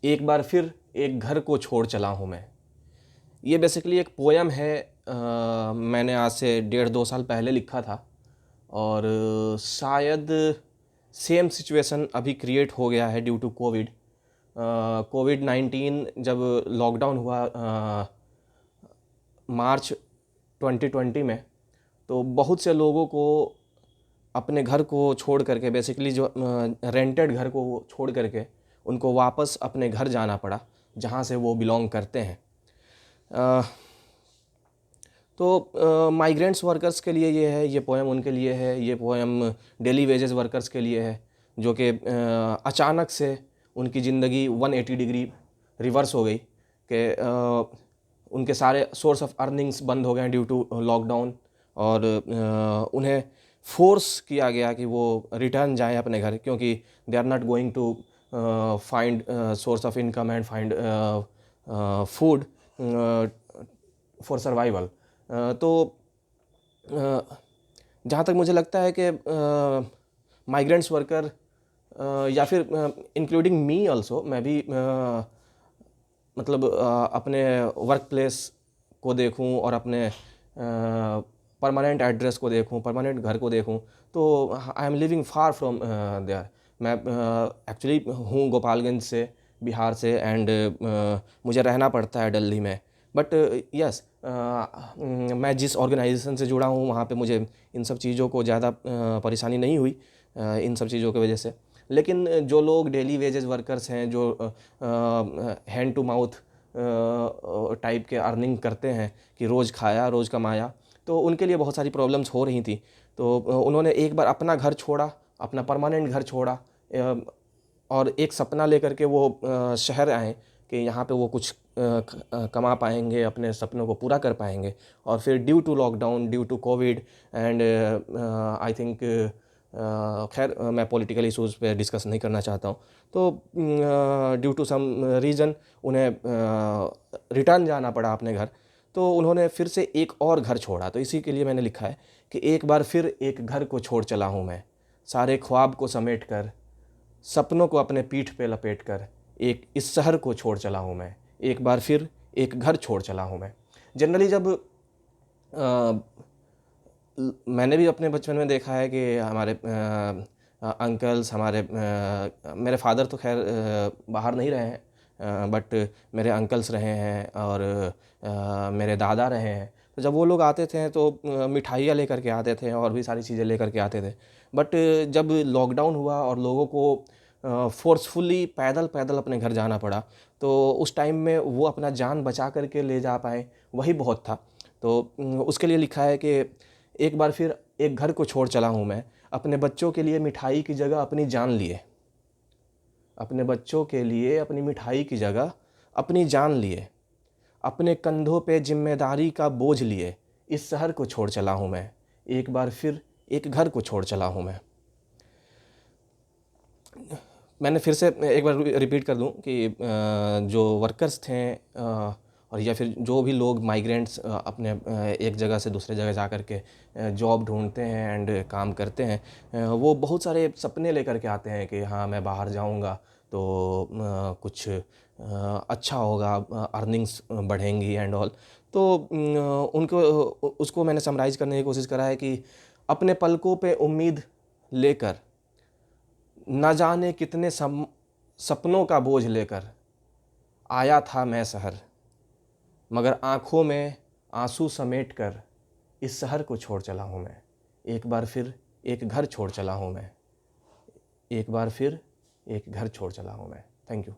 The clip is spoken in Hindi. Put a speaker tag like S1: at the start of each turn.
S1: एक बार फिर एक घर को छोड़ चला हूँ मैं। ये बेसिकली एक पोएम है। मैंने आज से 1.5-2 साल पहले लिखा था और शायद सेम सिचुएशन अभी क्रिएट हो गया है ड्यू टू कोविड-19 जब लॉकडाउन हुआ मार्च 2020 में, तो बहुत से लोगों को अपने घर को छोड़ करके, बेसिकली जो रेंटेड घर को छोड़ करके उनको वापस अपने घर जाना पड़ा जहाँ से वो बिलोंग करते हैं। अ, तो माइग्रेंट्स वर्कर्स के लिए ये है, ये पोएम उनके लिए है, ये पोएम डेली वेजेस वर्कर्स के लिए है जो कि अचानक से उनकी ज़िंदगी 180 डिग्री रिवर्स हो गई कि उनके सारे सोर्स ऑफ अर्निंग्स बंद हो गए ड्यू टू लॉकडाउन और उन्हें फोर्स किया गया कि वो रिटर्न जाएं अपने घर, क्योंकि they are not going to find source of income and find food for survival. तो जहाँ तक मुझे लगता है कि माइग्रेंट्स वर्कर या फिर इंक्लूडिंग मी ऑल्सो, मैं भी मतलब अपने वर्क प्लेस को देखूं और अपने परमानेंट एड्रेस को देखूं, परमानेंट घर को देखूं, तो I am living far from there. मैं एक्चुअली हूँ गोपालगंज से, बिहार से, एंड मुझे रहना पड़ता है दिल्ली में। बट यस, मैं जिस ऑर्गेनाइजेशन से जुड़ा हूँ वहाँ पे मुझे इन सब चीज़ों को ज़्यादा परेशानी नहीं हुई इन सब चीज़ों की वजह से। लेकिन जो लोग डेली वेजेस वर्कर्स हैं, जो हैंड टू माउथ टाइप के अर्निंग करते हैं कि रोज़ खाया रोज़ कमाया, तो उनके लिए बहुत सारी प्रॉब्लम्स हो रही थी। तो उन्होंने एक बार अपना घर छोड़ा, अपना परमानेंट घर छोड़ा और एक सपना लेकर के वो शहर आए कि यहाँ पे वो कुछ कमा पाएंगे, अपने सपनों को पूरा कर पाएंगे। और फिर due to lockdown, due to covid and I think, खैर मैं पॉलिटिकल इशूज़ पे डिस्कस नहीं करना चाहता हूँ, तो ड्यू टू सम रीज़न उन्हें रिटर्न जाना पड़ा अपने घर। तो उन्होंने फिर से एक और घर छोड़ा। तो इसी के लिए मैंने लिखा है कि एक बार फिर एक घर को छोड़ चला हूँ मैं, सारे ख्वाब को समेट कर, सपनों को अपने पीठ पे लपेट कर, एक इस शहर को छोड़ चला हूँ मैं, एक बार फिर एक घर छोड़ चला हूँ मैं। जनरली जब मैंने भी अपने बचपन में देखा है कि हमारे अंकल्स, मेरे फादर तो खैर बाहर नहीं रहे हैं, बट मेरे अंकल्स रहे हैं और मेरे दादा रहे हैं। तो जब वो लोग आते थे तो मिठाइयाँ लेकर के आते थे और भी सारी चीज़ें लेकर के आते थे। बट जब लॉकडाउन हुआ और लोगों को फोर्सफुली पैदल पैदल अपने घर जाना पड़ा, तो उस टाइम में वो अपना जान बचा करके ले जा पाए, वही बहुत था। तो उसके लिए लिखा है कि एक बार फिर एक घर को छोड़ चला हूँ मैं, अपने बच्चों के लिए मिठाई की जगह अपनी जान लिए, अपने बच्चों के लिए अपनी मिठाई की जगह अपनी जान लिए, अपने कंधों पे जिम्मेदारी का बोझ लिए, इस शहर को छोड़ चला हूँ मैं, एक बार फिर एक घर को छोड़ चला हूँ मैं। मैंने फिर से एक बार रिपीट कर दूं कि जो वर्कर्स थे और या फिर जो भी लोग माइग्रेंट्स अपने एक जगह से दूसरे जगह जा कर के जॉब ढूंढते हैं एंड काम करते हैं, वो बहुत सारे सपने लेकर के आते हैं कि हाँ मैं बाहर जाऊंगा तो कुछ अच्छा होगा, अर्निंग्स बढ़ेंगी एंड ऑल। तो उनको उसको मैंने समराइज़ करने की कोशिश करा है कि अपने पलकों पे उम्मीद लेकर, न जाने कितने सपनों का बोझ लेकर आया था मैं शहर, मगर आँखों में आंसू समेट कर इस शहर को छोड़ चला हूँ मैं, एक बार फिर एक घर छोड़ चला हूँ मैं, एक बार फिर एक घर छोड़ चला हूँ मैं। Thank you.